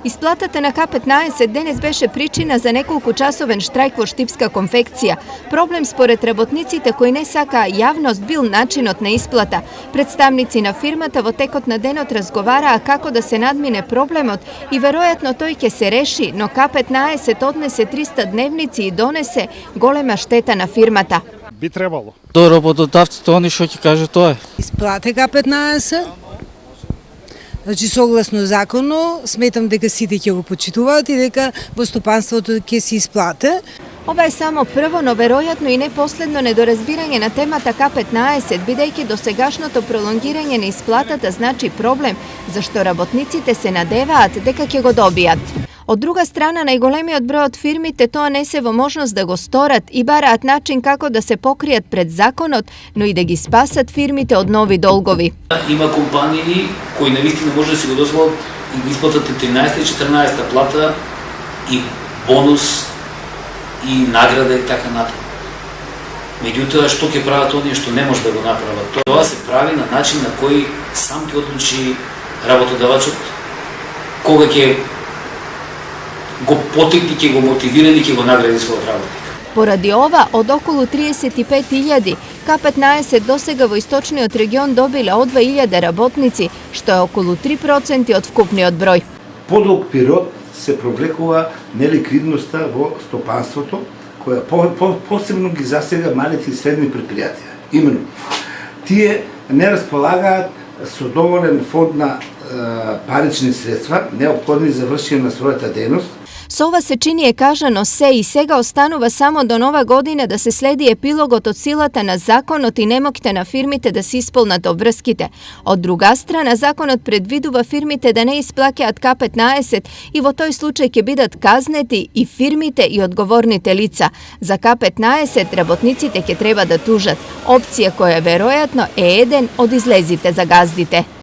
Изплатата на К-15 денес беше причина за неколкучасовен штрайк во Штипска конфекција. Проблем според работниците кои не сака јавност бил начинот на исплата. Представници на фирмата во текот на денот разговараа како да се надмине проблемот и веројатно тој ќе се реши, но К-15 однесе 300 дневници и донесе голема штета на фирмата. Би требало. До работодавците, они што ќе каже тоа е. Исплате К-15. Значи, согласно закону, сметам дека сите ќе го почитуваат и дека во стопанството ќе се исплате. Ова е само прво, но веројатно и не последно недоразбирање на темата К-15, бидејќи досегашното пролонгирање на исплатата значи проблем, зашто работниците се надеваат дека ќе го добијат. Од друга страна, најголемиот број од фирмите тоа не се во можност да го сторат и бараат начин како да се покријат пред законот, но и да ги спасат фирмите од нови долгови. Има компании кои навистина може да си го дозволат и да исплатат 13 и 14 плата и бонус и награда и така натаму. Меѓутоа, што ќе прават оние што не може да го направат? Тоа се прави на начин на кој сам ќе одлучи работодавачот кога ќе го потикне, ќе го мотивира и ќе го награди својот работник. Поради ова, од околу 35.000, К-15 досега во источниот регион добиле од 2.000 работници, што е околу 3% од вкупниот број. Подолг период се провлекува неликвидноста во стопанството, која посебно ги засега малите и средни предпријатија. Именно, тие не располагаат со доволен фонд на парични средства, неопходни за вршење на својата дејност. Со ова се чини е кажано се и сега останува само до нова година да се следи епилогот од силата на законот и немоките на фирмите да се исполнат обврските. Од друга страна, законот предвидува фирмите да не исплаќаат К-15 и во тој случај ќе бидат казнети и фирмите и одговорните лица. За К-15 работниците ќе треба да тужат, опција која веројатно е еден од излезите за газдите.